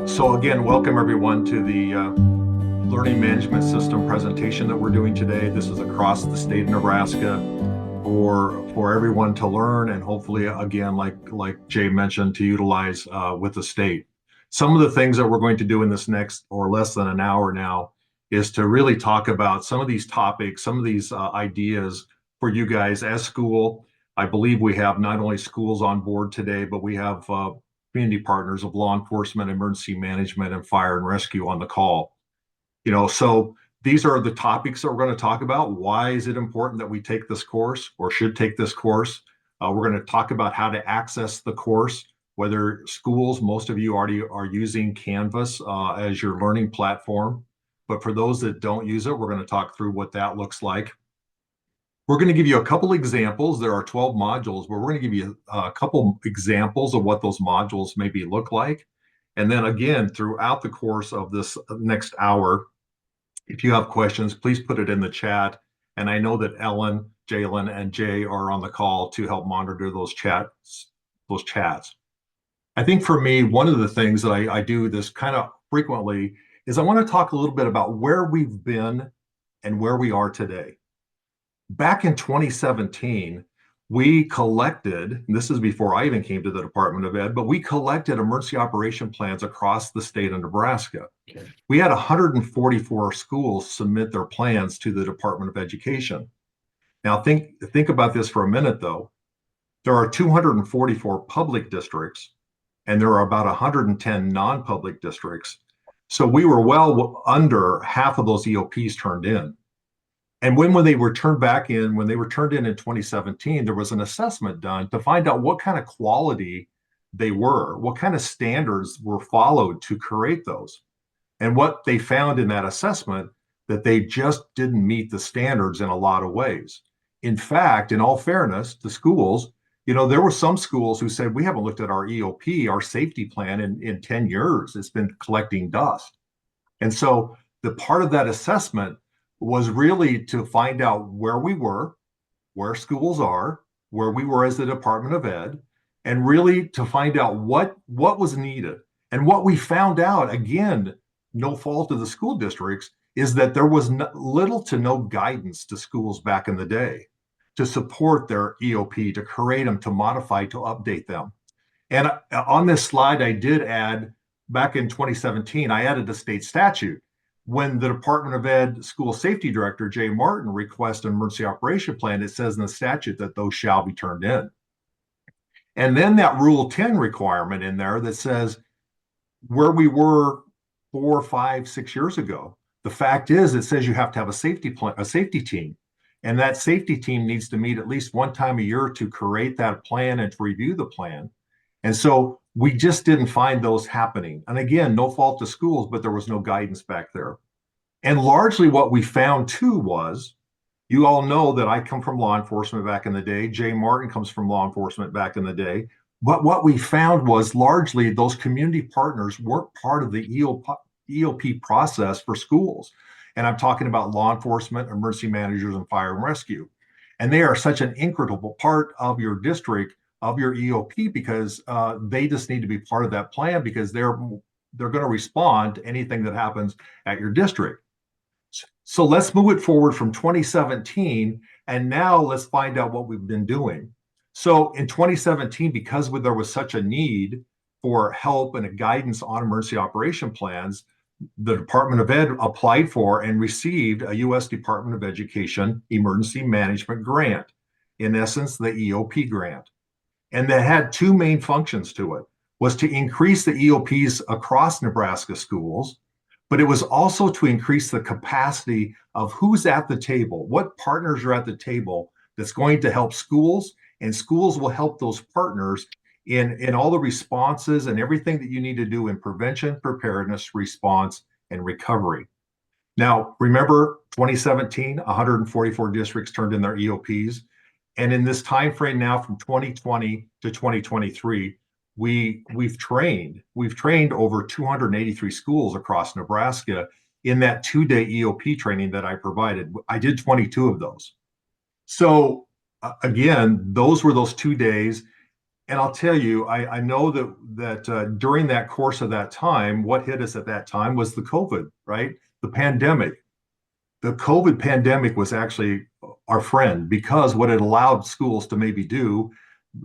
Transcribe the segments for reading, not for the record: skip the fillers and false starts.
So again, welcome everyone to the Learning Management System presentation that we're doing today. This is across the state of Nebraska for everyone to learn and hopefully, again, like Jay mentioned, to utilize with the state. Some of the things that we're going to do in this next or less than an hour now is to really talk about some of these topics, some of these ideas for you guys as school. I believe we have not only schools on board today, but we have community partners of law enforcement, emergency management, and fire and rescue on the call. So these are the topics that we're going to talk about. Why is it important that we take this course or should take this course? We're going to talk about how to access the course, whether schools, most of you already are using Canvas as your learning platform. But for those that don't use it, we're going to talk through what that looks like. We're going to give you a couple examples. There are 12 modules, but we're going to give you a couple examples of what those modules maybe look like. And then again, throughout the course of this next hour, if you have questions, please put it in the chat. And I know that Ellen, Jalen, and Jay are on the call to help monitor those chats. I think for me, one of the things that I do this kind of frequently is I want to talk a little bit about where we've been and where we are today. Back in 2017, we collected, and this is before I even came to the Department of Ed, but we collected emergency operation plans across the state of Nebraska. Okay. We had 144 schools submit their plans to the Department of Education. Now think about this for a minute though. There are 244 public districts and there are about 110 non-public districts. So we were well under half of those EOPs turned in. And when they were turned in 2017, there was an assessment done to find out what kind of quality they were, what kind of standards were followed to create those. And what they found in that assessment, that they just didn't meet the standards in a lot of ways. In fact, in all fairness, the schools, there were some schools who said, we haven't looked at our EOP, our safety plan in 10 years. It's been collecting dust. And so the part of that assessment was really to find out where we were, where schools are, where we were as the Department of Ed, and really to find out what was needed. And what we found out, again, no fault of the school districts, is that there was little to no guidance to schools back in the day to support their EOP, to create them, to modify, to update them. And on this slide, I did add, back in 2017, I added a state statute. When the Department of Ed School Safety Director, Jay Martin, requests an emergency operation plan, it says in the statute that those shall be turned in. And then that Rule 10 requirement in there that says where we were 4, 5, 6 years ago. The fact is, it says you have to have a safety team. And that safety team needs to meet at least one time a year to create that plan and to review the plan. And so we just didn't find those happening. And again, no fault to schools, but there was no guidance back there. And largely what we found too was, you all know that I come from law enforcement back in the day. Jay Martin comes from law enforcement back in the day. But what we found was largely those community partners weren't part of the EOP process for schools. And I'm talking about law enforcement, emergency managers, and fire and rescue. And they are such an integral part of your district, of your EOP, because they just need to be part of that plan because they're going to respond to anything that happens at your district. So let's move it forward from 2017, and now let's find out what we've been doing. So in 2017, because there was such a need for help and a guidance on emergency operation plans, the Department of Ed applied for and received a U.S. Department of Education Emergency Management Grant, in essence, the EOP grant. And that had two main functions to it, was to increase the EOPs across Nebraska schools, but it was also to increase the capacity of who's at the table, what partners are at the table that's going to help schools, and schools will help those partners in all the responses and everything that you need to do in prevention, preparedness, response, and recovery. Now, remember 2017, 144 districts turned in their EOPs. And in this time frame now from 2020 to 2023, we've trained over 283 schools across Nebraska in that 2-day EOP training that I provided. I did 22 of those. So again, those were those 2 days. And I'll tell you, I know that during that course of that time, what hit us at that time was the COVID, right? The pandemic. The COVID pandemic was actually our friend because what it allowed schools to maybe do,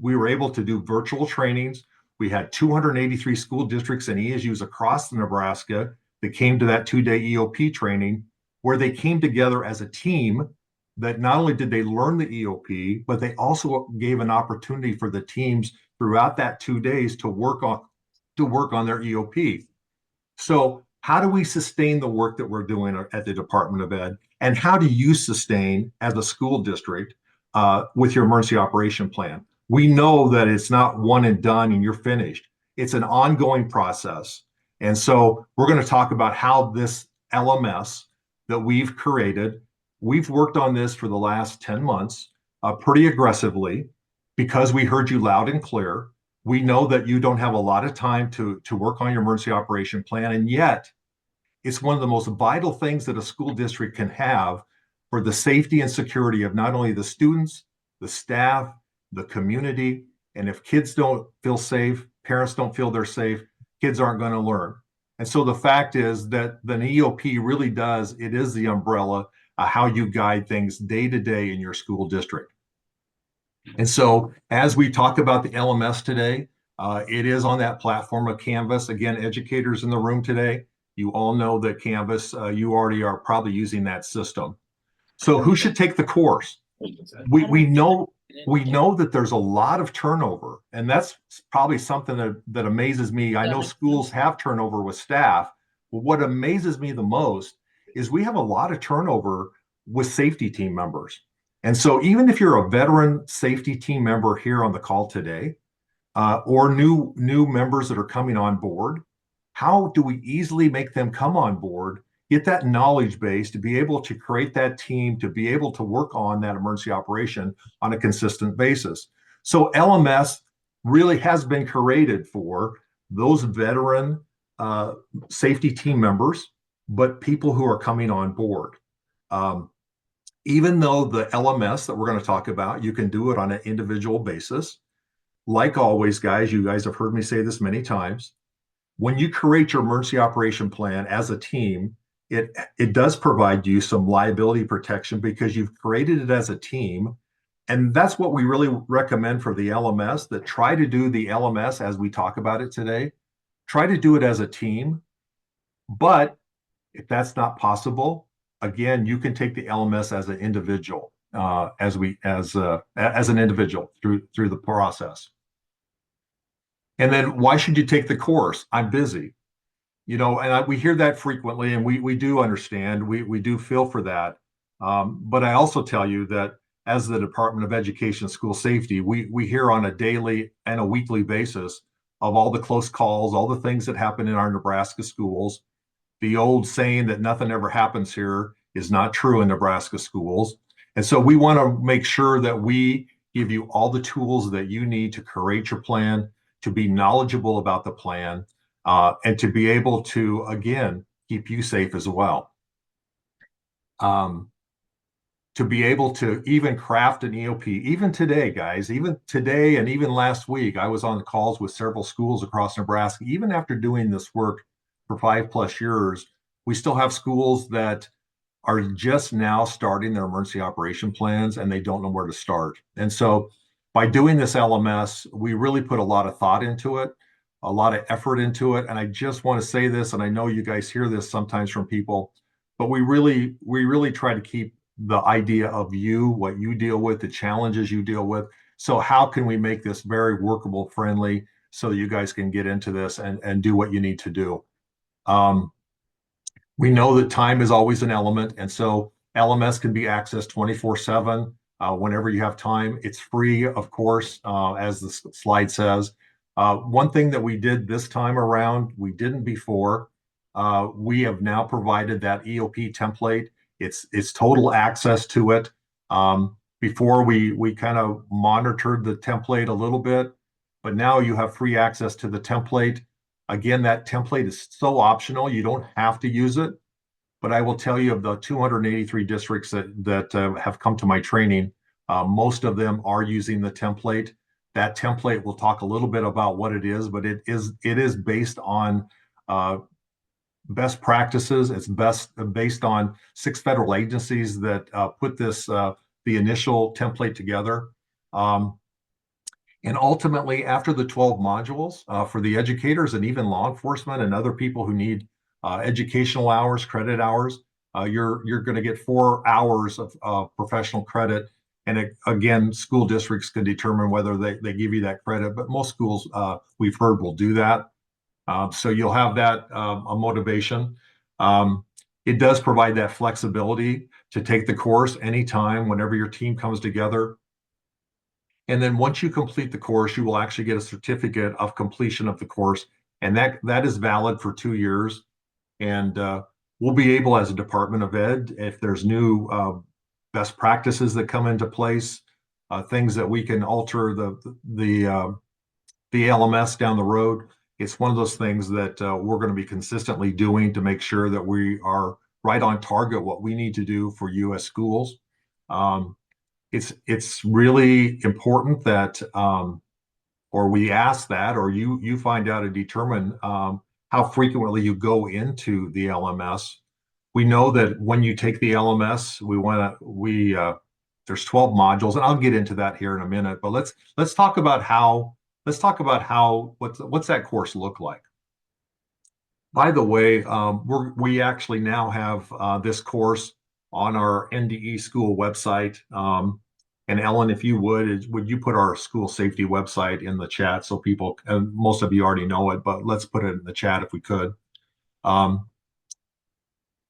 we were able to do virtual trainings. We had 283 school districts and ESUs across Nebraska that came to that 2-day EOP training, where they came together as a team. That not only did they learn the EOP, but they also gave an opportunity for the teams throughout that 2 days to work on their EOP. So how do we sustain the work that we're doing at the Department of Ed? And how do you sustain as a school district with your emergency operation plan? We know that it's not one and done and you're finished. It's an ongoing process. And so we're going to talk about how this LMS that we've created, we've worked on this for the last 10 months pretty aggressively because we heard you loud and clear. We know that you don't have a lot of time to work on your emergency operation plan, and yet it's one of the most vital things that a school district can have for the safety and security of not only the students, the staff, the community. And if kids don't feel safe, parents don't feel they're safe, kids aren't going to learn. And so the fact is that the EOP really does, it is the umbrella how you guide things day to day in your school district. And so as we talk about the LMS today, it is on that platform of Canvas. Again, educators in the room today, you all know that Canvas, you already are probably using that system. So who should take the course? We know that there's a lot of turnover, and that's probably something that amazes me. I know schools have turnover with staff, but what amazes me the most is we have a lot of turnover with safety team members. And so even if you're a veteran safety team member here on the call today, or new members that are coming on board, how do we easily make them come on board, get that knowledge base to be able to create that team, to be able to work on that emergency operation on a consistent basis? So LMS really has been created for those veteran safety team members, but people who are coming on board. Even though the LMS that we're going to talk about, you can do it on an individual basis. Like always, guys, you guys have heard me say this many times. When you create your emergency operation plan as a team, it does provide you some liability protection because you've created it as a team. And that's what we really recommend for the LMS, that try to do the LMS as we talk about it today. Try to do it as a team. But if that's not possible, again, you can take the LMS as an individual, as an individual through the process. And then why should you take the course? I'm busy, and we hear that frequently, and we do understand, we do feel for that. But I also tell you that as the Department of Education School Safety, we hear on a daily and a weekly basis of all the close calls, all the things that happen in our Nebraska schools. The old saying that nothing ever happens here is not true in Nebraska schools. And so we want to make sure that we give you all the tools that you need to create your plan, to be knowledgeable about the plan, and to be able to, again, keep you safe as well. To be able to even craft an EOP, even today, guys, even today and even last week, I was on the calls with several schools across Nebraska. Even after doing this work for 5+ years, we still have schools that are just now starting their emergency operation plans and they don't know where to start. And so by doing this LMS, we really put a lot of thought into it, a lot of effort into it. And I just want to say this, and I know you guys hear this sometimes from people, but we really try to keep the idea of you, what you deal with, the challenges you deal with. So how can we make this very workable, friendly, so you guys can get into this and do what you need to do? We know that time is always an element, and so LMS can be accessed 24/7 whenever you have time. It's free, of course, as the slide says. One thing that we did this time around, we didn't before, we have now provided that EOP template. It's total access to it. Before we kind of monitored the template a little bit, but now you have free access to the template. Again, that template is so optional. You don't have to use it. But I will tell you, of the 283 districts that have come to my training, most of them are using the template. That template, we'll talk a little bit about what it is, but it is based on best practices. It's based on 6 federal agencies that put the initial template together. And ultimately, after the 12 modules, for the educators and even law enforcement and other people who need educational hours, credit hours, you're going to get 4 hours of professional credit. And again, school districts can determine whether they give you that credit, but most schools we've heard will do that. So you'll have that a motivation. It does provide that flexibility to take the course anytime, whenever your team comes together. And then once you complete the course, you will actually get a certificate of completion of the course, and that is valid for 2 years. And we'll be able, as a Department of Ed, if there's new best practices that come into place, things that we can alter the LMS down the road. It's one of those things that we're going to be consistently doing to make sure that we are right on target what we need to do for U.S. schools. It's really important that, or we ask that, or you find out and determine how frequently you go into the LMS. We know that when you take the LMS, there's 12 modules, and I'll get into that here in a minute. But let's talk about how what's that course look like. By the way, we actually now have this course on our NDE school website. And Ellen, if you would you put our school safety website in the chat so people, and most of you already know it, but let's put it in the chat if we could.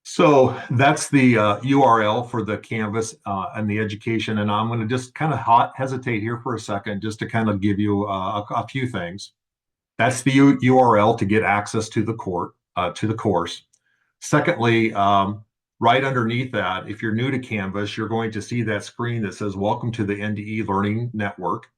So that's the URL for the Canvas and the education. And I'm going to just kind of hesitate here for a second, just to kind of give you a few things. That's the URL to get access to the course. Secondly, right underneath that, if you're new to Canvas, you're going to see that screen that says, "Welcome to the NDE Learning Network."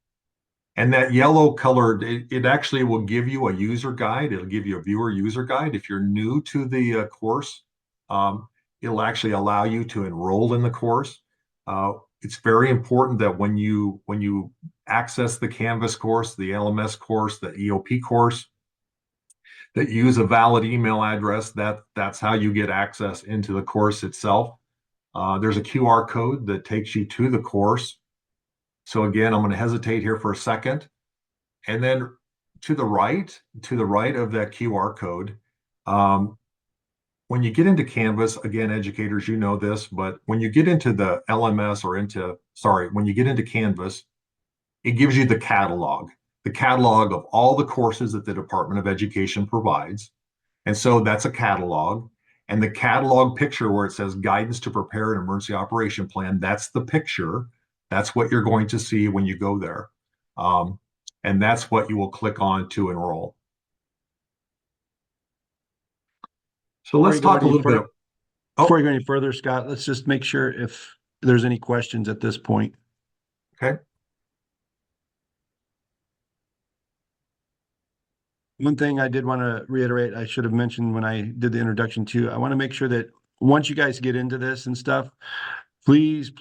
And that yellow colored, it actually will give you a user guide. It'll give you a viewer user guide. If you're new to the course, it'll actually allow you to enroll in the course. It's very important that when you access the Canvas course, the LMS course, the EOP course, that you use a valid email address. That's how you get access into the course itself. There's a QR code that takes you to the course. So again, I'm going to hesitate here for a second. And then to the right of that QR code, when you get into Canvas, again, educators, you know this, but when you get into the LMS when you get into Canvas, it gives you the catalog of all the courses that the Department of Education provides. And so that's a catalog. And the catalog picture where it says guidance to prepare an emergency operation plan, that's the picture. That's what you're going to see when you go there. And that's what you will click on to enroll. So let's talk a little bit. Before you go any further, Scott, let's just make sure if there's any questions at this point. Okay. One thing I did want to reiterate, I should have mentioned when I did the introduction too, I want to make sure that once you guys get into this and stuff, please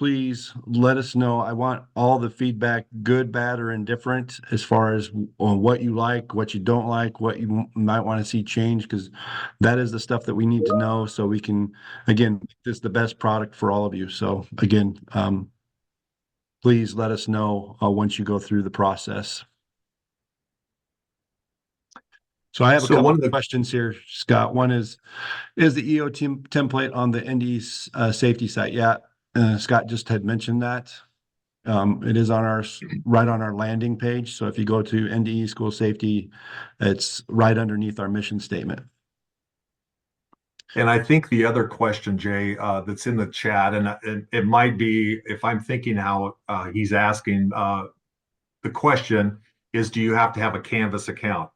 let us know. I want all the feedback, good, bad, or indifferent, as far as what you like, what you don't like, what you might want to see change, because that is the stuff that we need to know so we can, again, make this the best product for all of you. So again, please let us know once you go through the process. So I have a couple of questions here, Scott. One is the EO team template on the NDE safety site? Yeah, Scott just had mentioned that. It is on right on our landing page. So if you go to NDE School Safety, it's right underneath our mission statement. And I think the other question, Jay, that's in the chat, and it might be, if I'm thinking how he's asking, the question is, do you have to have a Canvas account?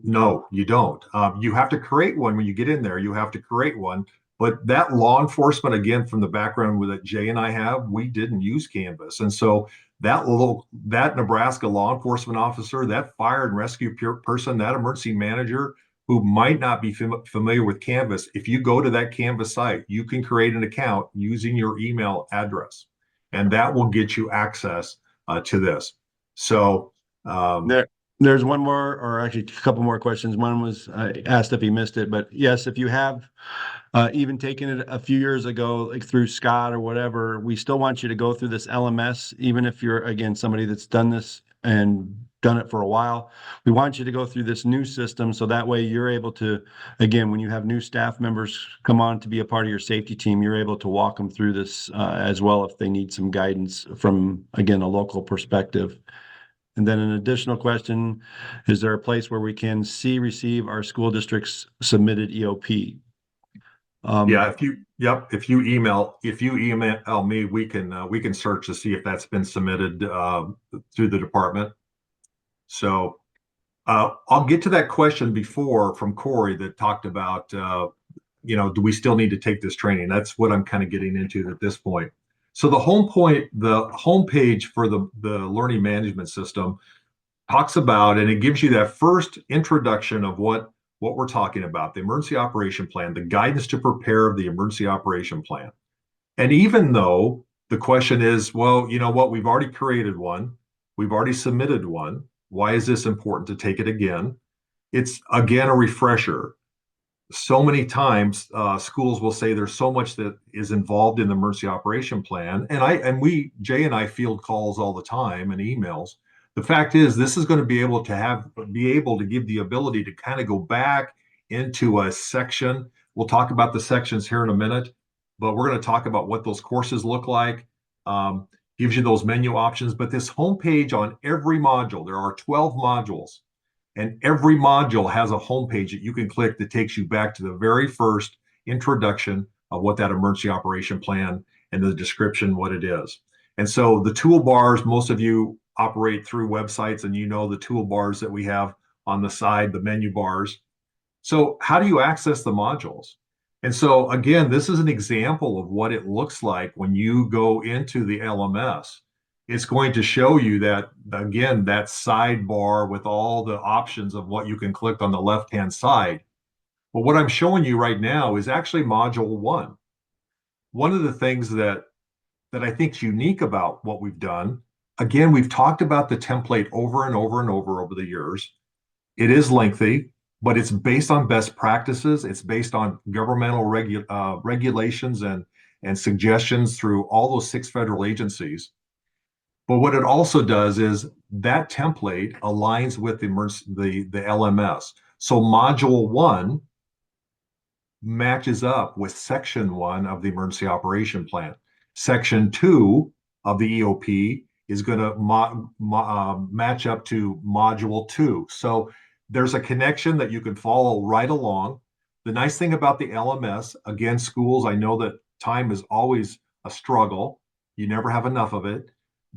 No, you don't. You have to create one when you get in there. You have to create one. But that law enforcement, again, from the background that Jay and I have, we didn't use Canvas. And so that Nebraska law enforcement officer, that fire and rescue person, that emergency manager who might not be familiar with Canvas, if you go to that Canvas site, you can create an account using your email address, and that will get you access to this. So There, there's one more, or actually a couple more questions. One was I asked if he missed it, but yes, if you have even taken it a few years ago, like through Scott or whatever, we still want you to go through this LMS, even if you're, again, somebody that's done this and done it for a while. We want you to go through this new system so that way you're able to, again, when you have new staff members come on to be a part of your safety team, you're able to walk them through this as well if they need some guidance from, again, a local perspective. And then an additional question, is there a place where we can see, receive our school district's submitted EOP? Yeah, if you email me, we can search to see if that's been submitted through the department. So I'll get to that question before from Corey that talked about do we still need to take this training? That's what I'm kind of getting into at this point. So the homepage for the learning management system talks about, and it gives you that first introduction of what we're talking about, the emergency operation plan, the guidance to prepare the emergency operation plan. And even though the question is, well, you know what, we've already created one, we've already submitted one, why is this important to take it again? It's again a refresher. So many times schools will say there's so much that is involved in the emergency operation plan, and Jay and I field calls all the time and emails. The fact is, this is going to be able to give the ability to kind of go back into a section. We'll talk about the sections here in a minute, but we're going to talk about what those courses look like. Gives you those menu options, but this homepage on every module, there are 12 modules, and every module has a homepage that you can click that takes you back to the very first introduction of what that emergency operation plan and the description, what it is. And so the toolbars, most of you operate through websites and you know the toolbars that we have on the side, the menu bars. So how do you access the modules? And so again, this is an example of what it looks like when you go into the LMS. It's going to show you that, again, that sidebar with all the options of what you can click on the left-hand side. But what I'm showing you right now is actually module one. One of the things that I think is unique about what we've done, again, we've talked about the template over and over and over the years. It is lengthy, but it's based on best practices. It's based on governmental regulations and suggestions through all those 6 federal agencies. But what it also does is that template aligns with the LMS. So module 1 matches up with section 1 of the emergency operation plan. Section 2 of the EOP is going to match up to module 2. So there's a connection that you can follow right along. The nice thing about the LMS, again, schools, I know that time is always a struggle. You never have enough of it.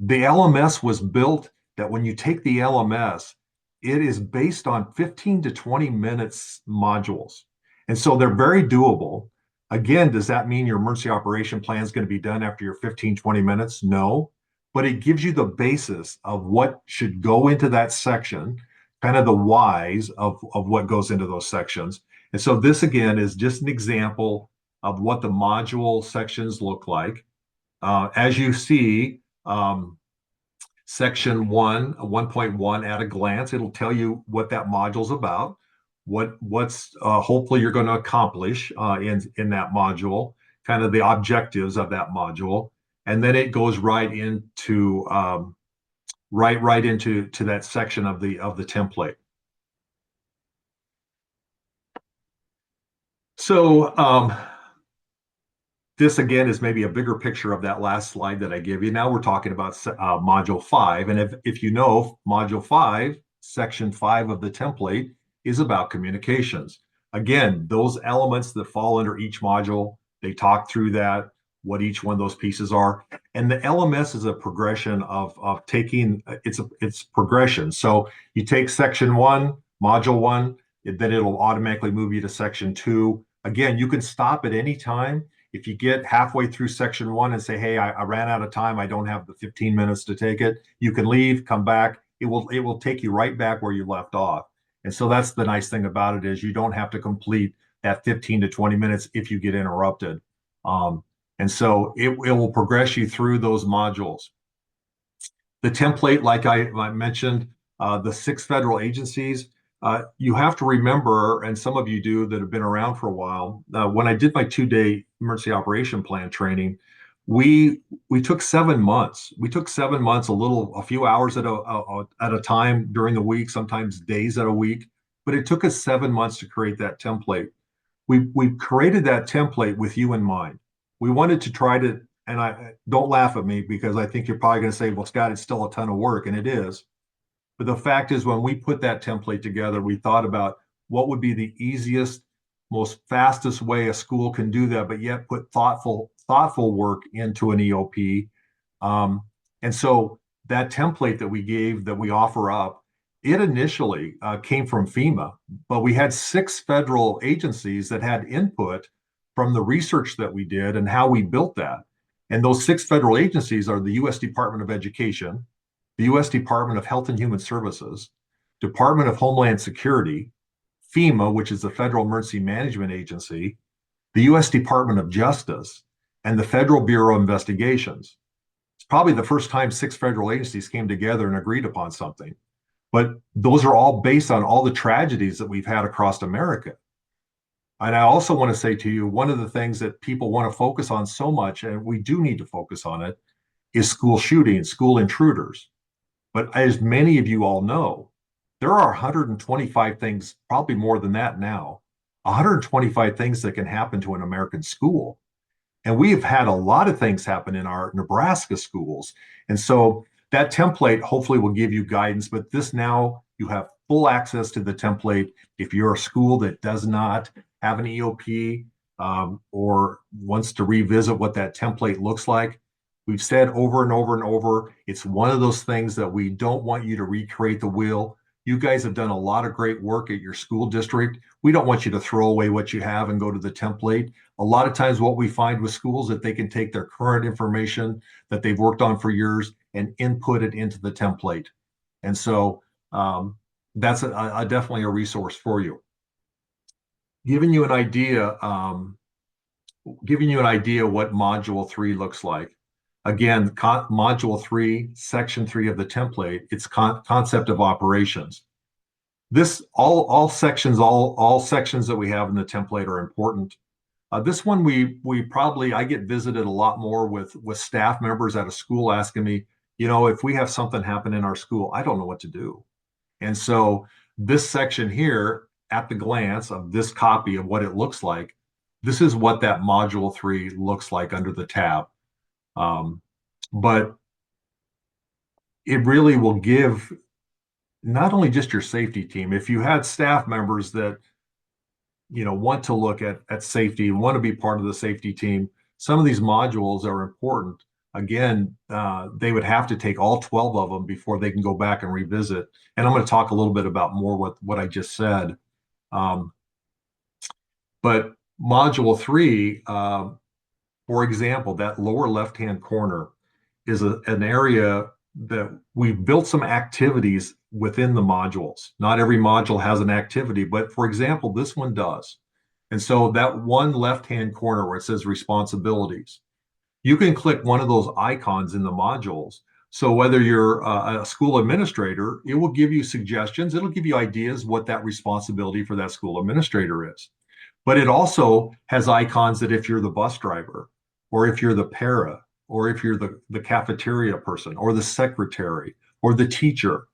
The LMS was built that when you take the LMS, it is based on 15 to 20 minutes modules. And so they're very doable. Again, does that mean your emergency operation plan is going to be done after your 15, 20 minutes? No, but it gives you the basis of what should go into that section, kind of the whys of what goes into those sections. And so this, again, is just an example of what the module sections look like. As you see, section 1.1 at a glance, it'll tell you what that module's about, what's hopefully you're going to accomplish in that module, kind of the objectives of that module, and then it goes right into right into that section of the template. So this again is maybe a bigger picture of that last slide that I gave you. Now we're talking about module 5, and if you know, module 5, section 5 of the template is about communications. Again, those elements that fall under each module, they talk through that, what each one of those pieces are. And the LMS is a progression of taking, it's progression. So you take section 1, module 1, then it'll automatically move you to section 2. Again, you can stop at any time. If you get halfway through section 1 and say, hey, I ran out of time, I don't have the 15 minutes to take it, you can leave, come back. It will take you right back where you left off. And so that's the nice thing about it, is you don't have to complete that 15 to 20 minutes if you get interrupted. And so it will progress you through those modules. The template, like I mentioned, the 6 federal agencies, you have to remember, and some of you do that have been around for a while, when I did my 2-day emergency operation plan training, we took 7 months. We took 7 months, a few hours at a time during the week, sometimes days at a week, but it took us 7 months to create that template. We created that template with you in mind. We wanted to try to, and I don't laugh at me because I think you're probably going to say, well, Scott, it's still a ton of work, and it is. But the fact is, when we put that template together, we thought about what would be the easiest, most fastest way a school can do that, but yet put thoughtful work into an EOP. And so that template that we offer up, it initially came from FEMA, but we had 6 federal agencies that had input from the research that we did and how we built that. And those 6 federal agencies are the U.S. Department of Education, the U.S. Department of Health and Human Services, Department of Homeland Security, FEMA, which is the Federal Emergency Management Agency, the U.S. Department of Justice, and the Federal Bureau of Investigations. It's probably the first time 6 federal agencies came together and agreed upon something. But those are all based on all the tragedies that we've had across America. And I also want to say to you, one of the things that people want to focus on so much, and we do need to focus on it, is school shootings, school intruders. But as many of you all know, there are 125 things, probably more than that now, 125 things that can happen to an American school. And we have had a lot of things happen in our Nebraska schools. And so that template hopefully will give you guidance, but this now you have full access to the template. If you're a school that does not have an EOP or wants to revisit what that template looks like, we've said over and over and over, it's one of those things that we don't want you to recreate the wheel. You guys have done a lot of great work at your school district. We don't want you to throw away what you have and go to the template. A lot of times what we find with schools that they can take their current information that they've worked on for years and input it into the template. And so that's definitely a resource for you. Giving you an idea what Module 3 looks like. Again, Module 3, Section 3 of the template, it's concept of operations. This all sections that we have in the template are important. This one I get visited a lot more with staff members at a school asking me, if we have something happen in our school, I don't know what to do. And so this section here, at the glance of this copy of what it looks like, this is what that Module 3 looks like under the tab. But it really will give not only just your safety team, if you had staff members that want to look at safety, want to be part of the safety team, some of these modules are important. Again, they would have to take all 12 of them before they can go back and revisit. And I'm going to talk a little bit about more what I just said. But Module 3, for example, that lower left-hand corner is an area that we've built some activities within the modules. Not every module has an activity, but for example, this one does. And so that one left-hand corner where it says responsibilities, you can click one of those icons in the modules. So whether you're a school administrator, it will give you suggestions. It'll give you ideas what that responsibility for that school administrator is. But it also has icons that if you're the bus driver, or if you're the para, or if you're the cafeteria person, or the secretary, or the teacher,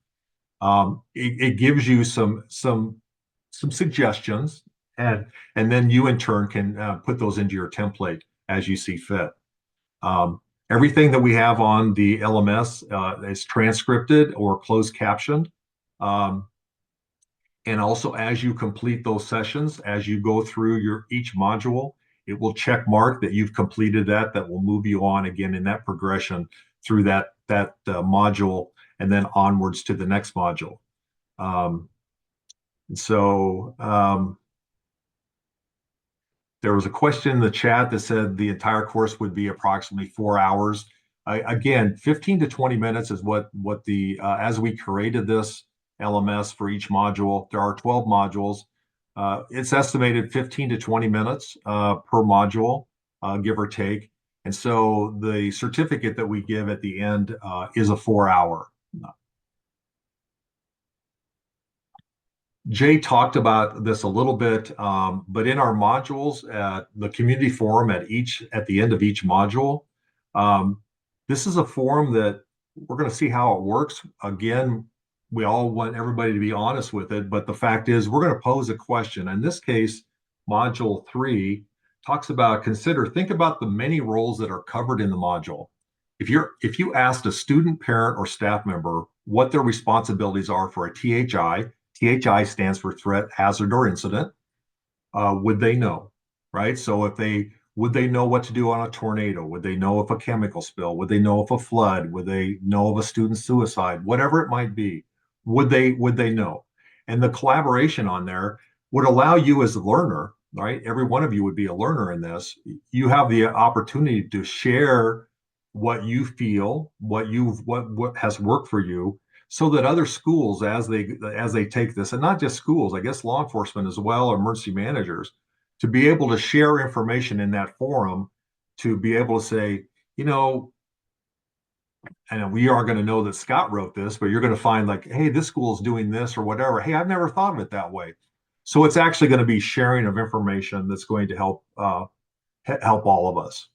it gives you some suggestions, and then you in turn can put those into your template as you see fit. Everything that we have on the LMS is transcripted or closed captioned. And also, as you complete those sessions, as you go through each module, it will check mark that you've completed that will move you on again in that progression through that module and then onwards to the next module. There was a question in the chat that said the entire course would be approximately 4 hours. Again, 15 to 20 minutes is what as we created this LMS for each module, there are 12 modules. It's estimated 15 to 20 minutes per module, give or take. And so the certificate that we give at the end is a 4 hour. Jay talked about this a little bit, but in our modules at the community forum at the end of each module, um, this is a forum that we're going to see how it works. Again, we all want everybody to be honest with it, but the fact is we're going to pose a question. In this case, module 3 talks about think about the many roles that are covered in the module. If you asked a student, parent, or staff member what their responsibilities are for a THI, THI stands for threat, hazard, or incident. Would they know? Right. So if they would they know what to do on a tornado? Would they know if a chemical spill? Would they know if a flood? Would they know of a student suicide? Whatever it might be, would they know? And the collaboration on there would allow you as a learner, right? Every one of you would be a learner in this. You have the opportunity to share what you feel, what has worked for you, so that other schools as they take this, and not just schools, I guess law enforcement as well, or emergency managers, to be able to share information in that forum, to be able to say, you know, and we are going to know that Scott wrote this, but you're going to find like, hey, this school is doing this or whatever. Hey, I've never thought of it that way. So it's actually going to be sharing of information that's going to help all of us.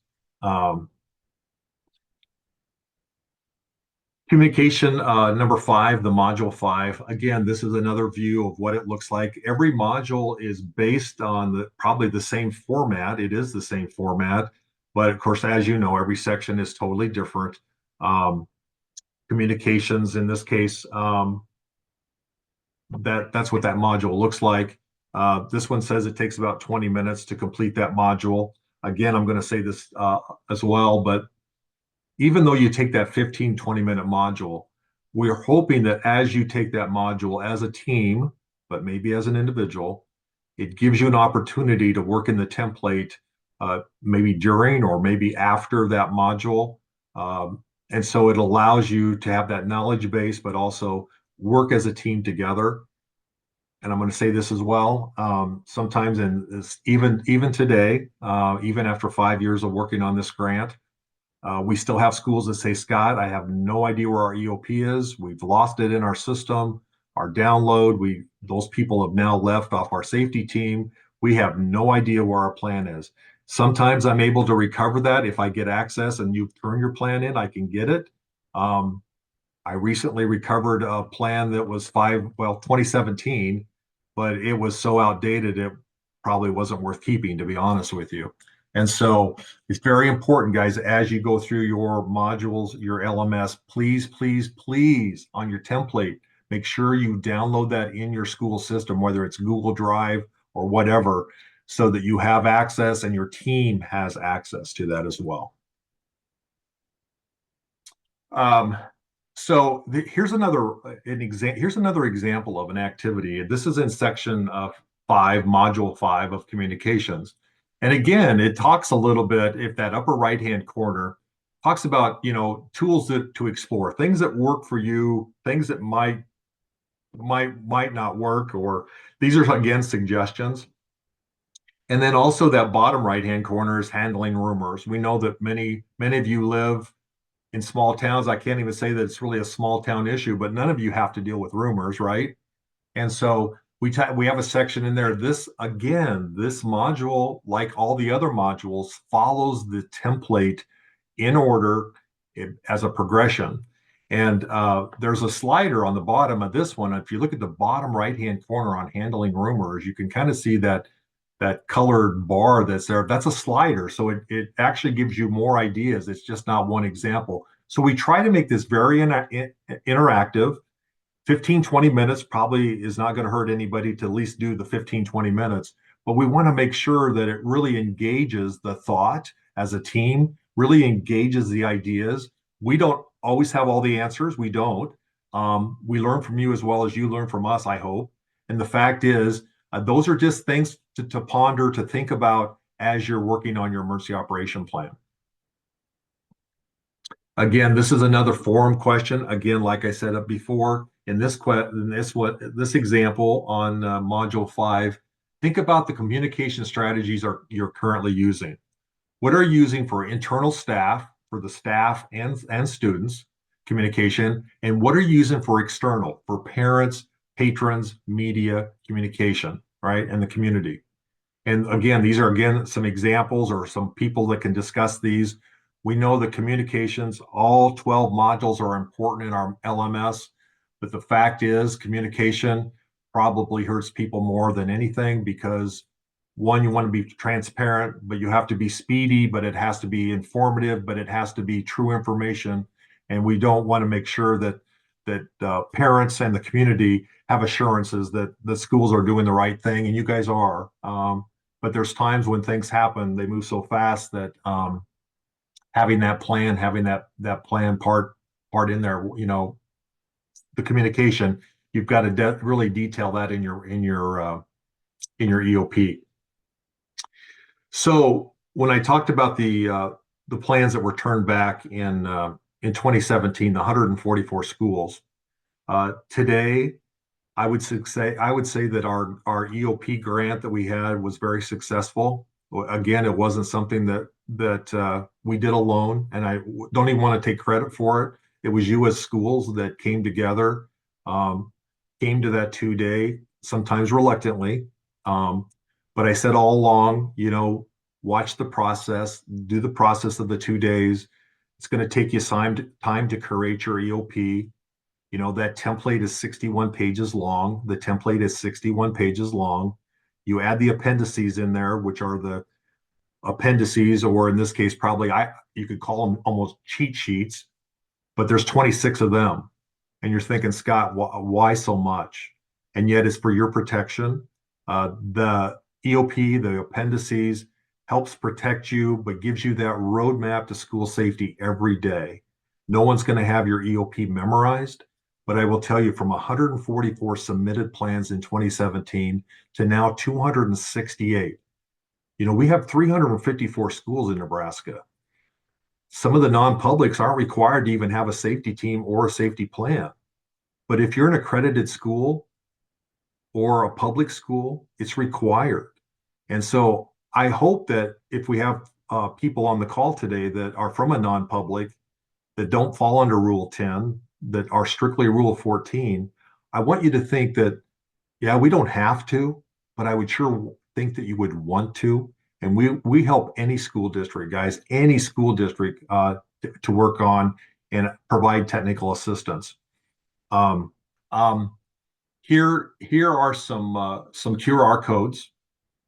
Communication number 5, the module 5. Again, this is another view of what it looks like. Every module is based on probably the same format. It is the same format, but of course, as you know, every section is totally different. Communications, in this case, that's what that module looks like. This one says it takes about 20 minutes to complete that module. Again, I'm going to say this as well, but even though you take that 15, 20-minute module, we're hoping that as you take that module as a team, but maybe as an individual, it gives you an opportunity to work in the template, maybe during or maybe after that module. And so it allows you to have that knowledge base, but also work as a team together. And I'm going to say this as well. Sometimes, even today, even after 5 years of working on this grant, we still have schools that say, Scott, I have no idea where our EOP is. We've lost it in our system, our download. Those people have now left off our safety team. We have no idea where our plan is. Sometimes I'm able to recover that if I get access and you turn your plan in, I can get it. I recently recovered a plan that was 2017, but it was so outdated, it probably wasn't worth keeping, to be honest with you. And so it's very important, guys, as you go through your modules, your LMS, please, please, please, on your template, make sure you download that in your school system, whether it's Google Drive or whatever, so that you have access and your team has access to that as well. Here's another example of an activity. This is in section 5, module 5 of communications. And again, it talks a little bit, if that upper right-hand corner talks about, tools to explore, things that work for you, things that might not work, or these are again suggestions. And then also that bottom right-hand corner is handling rumors. We know that many of you live in small towns. I can't even say that it's really a small town issue, but none of you have to deal with rumors, right? And so we have a section in there. This module, like all the other modules, follows the template in order as a progression. And there's a slider on the bottom of this one. If you look at the bottom right-hand corner on handling rumors, you can kind of see that colored bar that's there. That's a slider. So it actually gives you more ideas. It's just not one example. So we try to make this very interactive. 15, 20 minutes probably is not going to hurt anybody to at least do the 15, 20 minutes. But we want to make sure that it really engages the thought as a team, really engages the ideas. We don't always have all the answers. We don't. We learn from you as well as you learn from us, I hope. And the fact is, those are just things to ponder, to think about as you're working on your emergency operation plan. Again, this is another forum question. Again, like I said before, in this example on module 5, think about the communication strategies you're currently using. What are you using for internal staff, for the staff and students communication, and what are you using for external, for parents, patrons, media, communication, right? And the community. And again, these are again some examples or some people that can discuss these. We know the communications, all 12 modules are important in our LMS, but the fact is communication probably hurts people more than anything because one, you want to be transparent, but you have to be speedy, but it has to be informative, but it has to be true information. And we don't want to make sure that parents and the community have assurances that the schools are doing the right thing, and you guys are. But there's times when things happen, they move so fast that having that plan, having that plan part in there, you know, the communication, you've got to really detail that in your EOP. So when I talked about the plans that were turned back in 2017, the 144 schools, today I would say that our EOP grant that we had was very successful. Again, it wasn't something that we did alone, and I don't even want to take credit for it. It was you as schools that came together, came to that 2-day, sometimes reluctantly. But I said all along, you know, watch the process, do the process of the 2 days. It's going to take you time to create your EOP. You know, that template is 61 pages long. The template is 61 pages long. You add the appendices in there, which are the appendices, or in this case, probably you could call them almost cheat sheets, but there's 26 of them. And you're thinking, Scott, why so much? And yet it's for your protection. The EOP, the appendices, helps protect you, but gives you that roadmap to school safety every day. No one's going to have your EOP memorized, but I will tell you from 144 submitted plans in 2017 to now 268. You know, we have 354 schools in Nebraska. Some of the non-publics aren't required to even have a safety team or a safety plan. But if you're an accredited school or a public school, it's required. And so I hope that if we have people on the call today that are from a non-public that don't fall under Rule 10, that are strictly Rule 14, I want you to think that, yeah, we don't have to, but I would sure think that you would want to. And we help any school district, guys, any school district to work on and provide technical assistance. Here are some QR codes.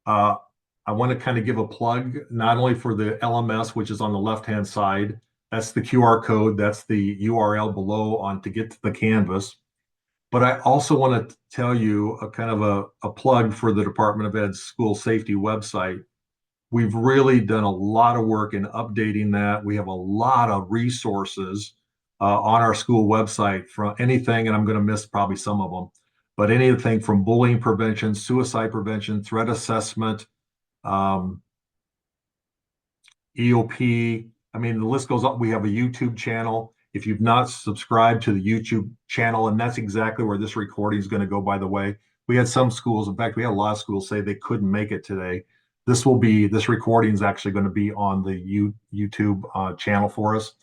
I want to kind of give a plug not only for the LMS, which is on the left-hand side. That's the QR code. That's the URL below on to get to the Canvas. But I also want to tell you a kind of a plug for the Department of Ed's school safety website. We've really done a lot of work in updating that. We have a lot of resources on our school website from anything, and I'm going to miss probably some of them, but anything from bullying prevention, suicide prevention, threat assessment, EOP. I mean, the list goes up. We have a YouTube channel. If you've not subscribed to the YouTube channel, and that's exactly where this recording is going to go, by the way. We had some schools, in fact, we had a lot of schools say they couldn't make it today. This recording is actually going to be on the YouTube channel for us.